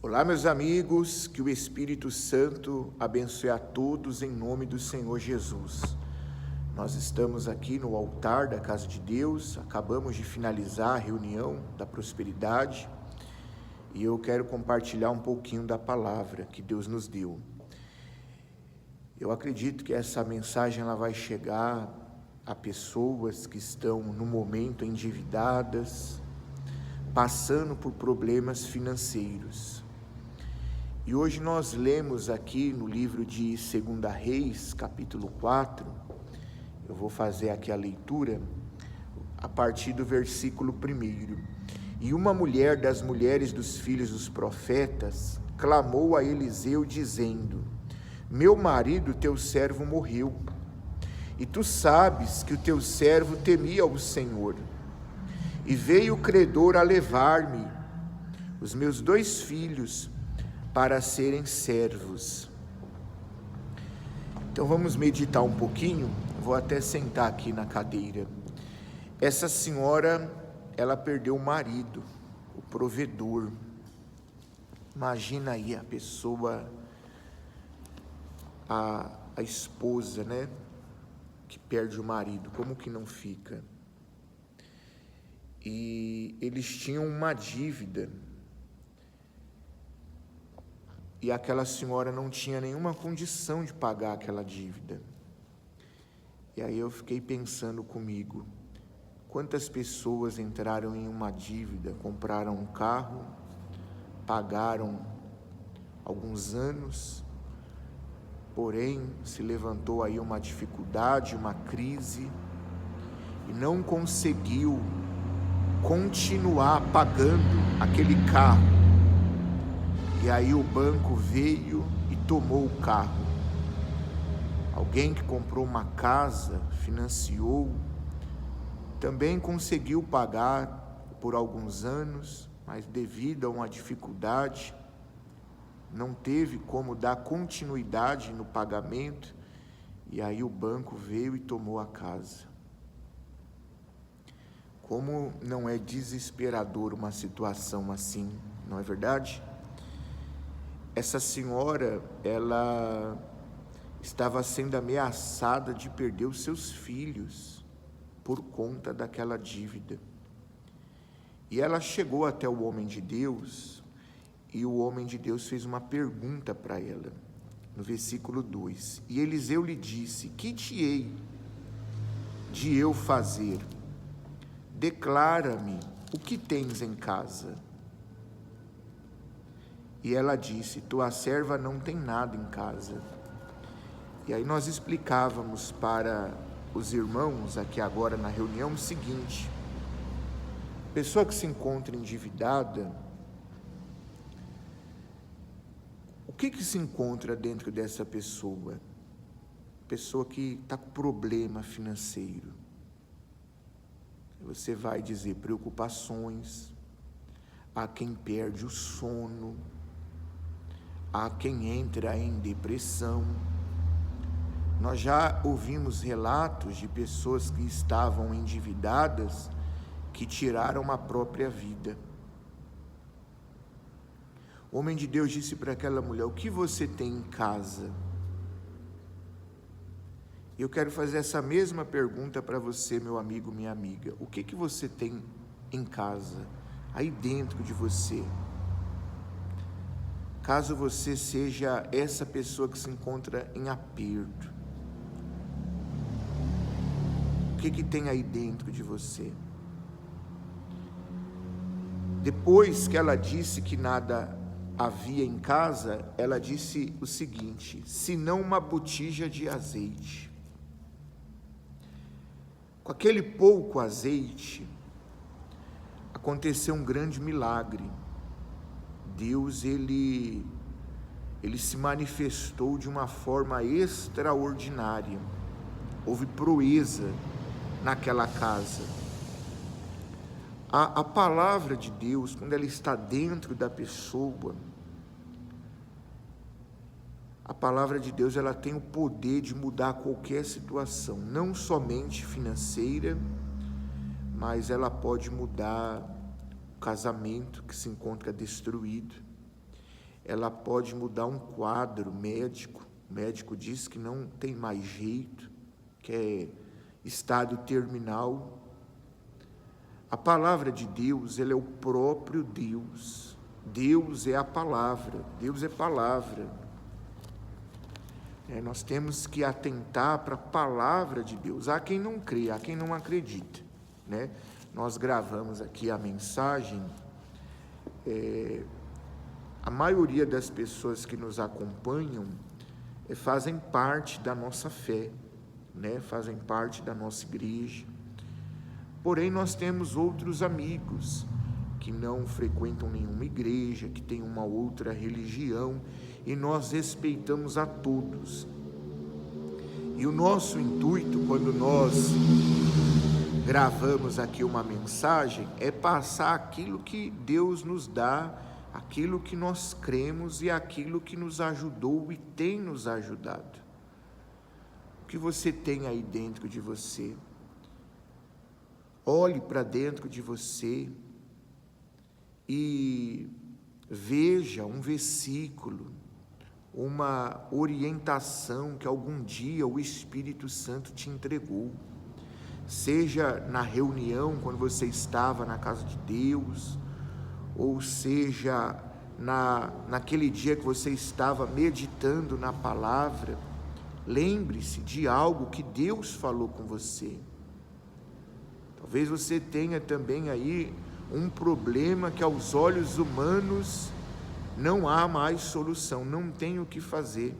Olá, meus amigos, que o Espírito Santo abençoe a todos em nome do Senhor Jesus. Nós estamos aqui no altar da Casa de Deus, acabamos de finalizar a reunião da prosperidade e eu quero compartilhar um pouquinho da palavra que Deus nos deu. Eu acredito que essa mensagem ela vai chegar a pessoas que estão no momento endividadas, passando por problemas financeiros. E hoje nós lemos aqui no livro de 2 Reis, capítulo 4, eu vou fazer aqui a leitura, a partir do versículo 1. E uma mulher das mulheres dos filhos dos profetas clamou a Eliseu dizendo: meu marido, teu servo, morreu, e tu sabes que o teu servo temia o Senhor. E veio o credor a levar-me os meus 2 filhos, para serem servos. Então vamos meditar um pouquinho, vou até sentar aqui na cadeira. Essa senhora, ela perdeu o marido, o provedor. Imagina aí a pessoa, a esposa, né, que perde o marido, como que não fica? E eles tinham uma dívida, e aquela senhora não tinha nenhuma condição de pagar aquela dívida. E aí eu fiquei pensando comigo, quantas pessoas entraram em uma dívida, compraram um carro, pagaram alguns anos, porém se levantou aí uma dificuldade, uma crise, e não conseguiu continuar pagando aquele carro. E aí o banco veio e tomou o carro. Alguém que comprou uma casa, financiou, também conseguiu pagar por alguns anos, mas devido a uma dificuldade, não teve como dar continuidade no pagamento, e aí o banco veio e tomou a casa. Como não é desesperador uma situação assim, não é verdade? Essa senhora, ela estava sendo ameaçada de perder os seus filhos por conta daquela dívida. E ela chegou até o homem de Deus, e o homem de Deus fez uma pergunta para ela, no versículo 2. E Eliseu lhe disse: que te hei de eu fazer? Declara-me o que tens em casa. E ela disse: tua serva não tem nada em casa. E aí nós explicávamos para os irmãos aqui agora na reunião o seguinte: pessoa que se encontra endividada, o que se encontra dentro dessa pessoa? Pessoa que está com problema financeiro. Você vai dizer preocupações, há quem perde o sono, há quem entra em depressão. Nós já ouvimos relatos de pessoas que estavam endividadas, que tiraram a própria vida. O homem de Deus disse para aquela mulher: o que você tem em casa? Eu quero fazer essa mesma pergunta para você, meu amigo, minha amiga. O que você tem em casa, aí dentro de você? Caso você seja essa pessoa que se encontra em aperto, o que tem aí dentro de você? Depois que ela disse que nada havia em casa, ela disse o seguinte: senão uma botija de azeite. Com aquele pouco azeite, aconteceu um grande milagre. Deus, ele se manifestou de uma forma extraordinária. Houve proeza naquela casa. A palavra de Deus, quando ela está dentro da pessoa, a palavra de Deus, ela tem o poder de mudar qualquer situação, não somente financeira, mas ela pode mudar o casamento que se encontra destruído. ela pode mudar um quadro médico. O médico diz que não tem mais jeito, que é estado terminal. A palavra de Deus, ela é o próprio Deus. Deus é a palavra, Deus é palavra. Nós temos que atentar para a palavra de Deus. Há quem não crê, há quem não acredita, né? Nós gravamos aqui a mensagem. A maioria das pessoas que nos acompanham fazem parte da nossa fé, né? Fazem parte da nossa igreja. Porém, nós temos outros amigos que não frequentam nenhuma igreja, que têm uma outra religião, e nós respeitamos a todos. E o nosso intuito, quando nós gravamos aqui uma mensagem, é passar aquilo que Deus nos dá, aquilo que nós cremos e aquilo que nos ajudou e tem nos ajudado. O que você tem aí dentro de você? Olhe para dentro de você e veja um versículo, uma orientação que algum dia o Espírito Santo te entregou. Seja na reunião, quando você estava na casa de Deus, ou seja naquele dia que você estava meditando na palavra, lembre-se de algo que Deus falou com você. Talvez você tenha também aí um problema que aos olhos humanos não há mais solução, não tem o que fazer.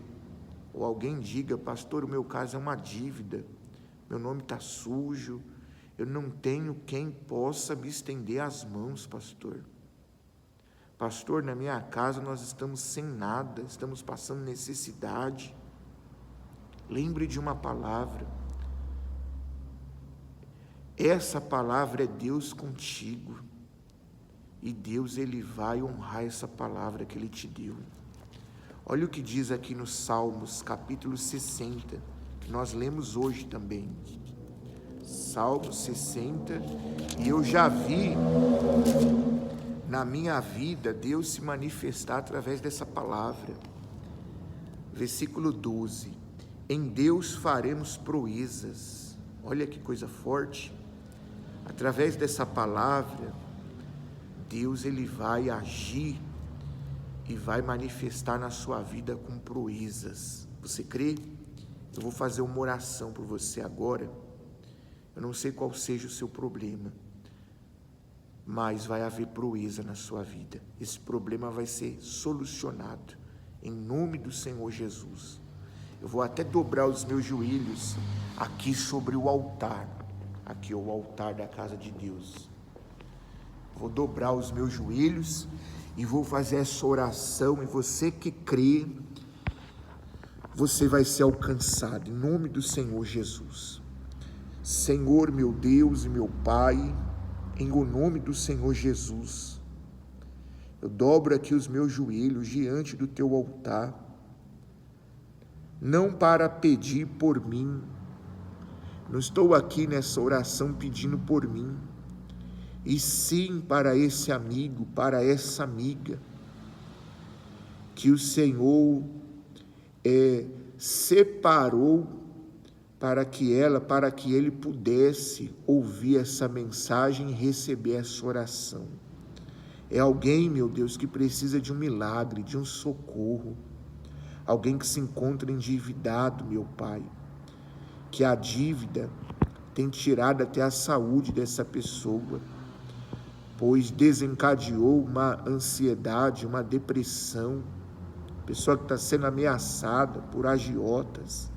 Ou alguém diga: pastor, o meu caso é uma dívida, meu nome está sujo, eu não tenho quem possa me estender as mãos, pastor. Pastor, na minha casa nós estamos sem nada, estamos passando necessidade. Lembre de uma palavra. Essa palavra é Deus contigo. E Deus, Ele vai honrar essa palavra que Ele te deu. Olha o que diz aqui no Salmos, capítulo 60, que nós lemos hoje também. Salmos 60, e eu já vi na minha vida Deus se manifestar através dessa palavra. Versículo 12, em Deus faremos proezas. Olha que coisa forte. Através dessa palavra, Deus, Ele vai agir e vai manifestar na sua vida com proezas. Você crê? Eu vou fazer uma oração por você agora. Eu não sei qual seja o seu problema, mas vai haver proeza na sua vida. Esse problema vai ser solucionado, em nome do Senhor Jesus. Eu vou até dobrar os meus joelhos aqui sobre o altar. Aqui é o altar da casa de Deus. Vou dobrar os meus joelhos e vou fazer essa oração, e você que crê, você vai ser alcançado, em nome do Senhor Jesus. Senhor, meu Deus e meu Pai, em o nome do Senhor Jesus, eu dobro aqui os meus joelhos diante do teu altar, não para pedir por mim, não estou aqui nessa oração pedindo por mim, e sim para esse amigo, para essa amiga, que o Senhor separou para que ele pudesse ouvir essa mensagem e receber essa oração. É alguém, meu Deus, que precisa de um milagre, de um socorro, alguém que se encontra endividado, meu Pai, que a dívida tem tirado até a saúde dessa pessoa, pois desencadeou uma ansiedade, uma depressão, pessoa que está sendo ameaçada por agiotas,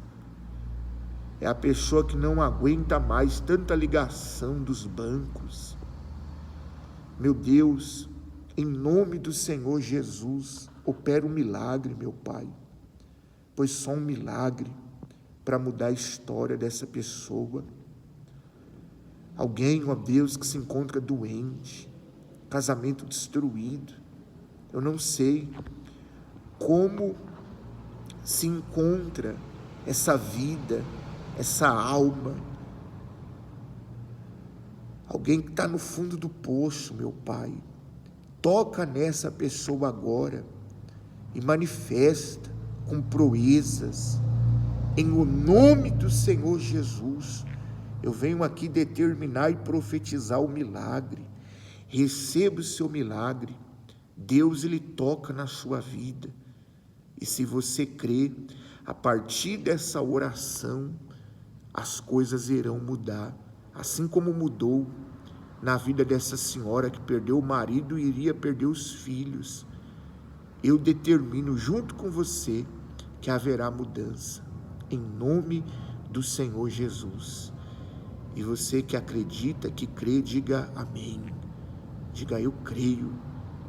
é a pessoa que não aguenta mais tanta ligação dos bancos. Meu Deus, em nome do Senhor Jesus, opera um milagre, meu Pai, pois só um milagre para mudar a história dessa pessoa. Alguém, ó Deus, que se encontra doente, casamento destruído, eu não sei como se encontra essa vida, essa alma. Alguém que está no fundo do poço, meu Pai, toca nessa pessoa agora, e manifesta com proezas. Em o nome do Senhor Jesus, eu venho aqui determinar e profetizar o milagre. Receba o seu milagre. Deus, Ele toca na sua vida. E se você crê, a partir dessa oração, as coisas irão mudar. Assim como mudou na vida dessa senhora que perdeu o marido e iria perder os filhos. Eu determino junto com você que haverá mudança. Em nome do Senhor Jesus. E você que acredita, que crê, diga amém. Diga, eu creio,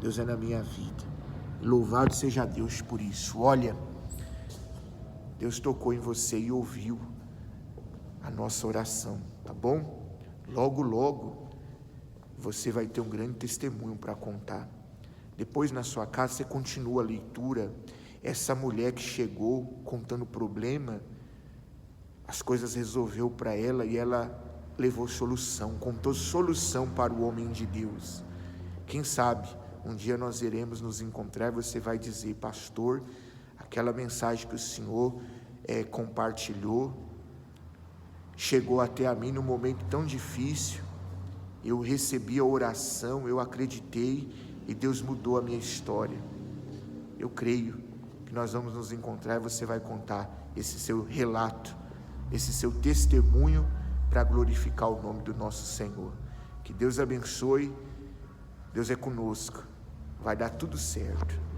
Deus é na minha vida. Louvado seja Deus por isso. Olha, Deus tocou em você e ouviu a nossa oração, tá bom? Logo, logo, você vai ter um grande testemunho para contar. Depois, na sua casa, você continua a leitura. Essa mulher que chegou contando problema, as coisas resolveu para ela e ela levou solução, contou solução para o homem de Deus. Quem sabe, um dia nós iremos nos encontrar e você vai dizer, pastor, aquela mensagem que o Senhor compartilhou, chegou até a mim num momento tão difícil, eu recebi a oração, eu acreditei e Deus mudou a minha história. Eu creio que nós vamos nos encontrar e você vai contar esse seu relato, esse seu testemunho para glorificar o nome do nosso Senhor. Que Deus abençoe, Deus é conosco, vai dar tudo certo.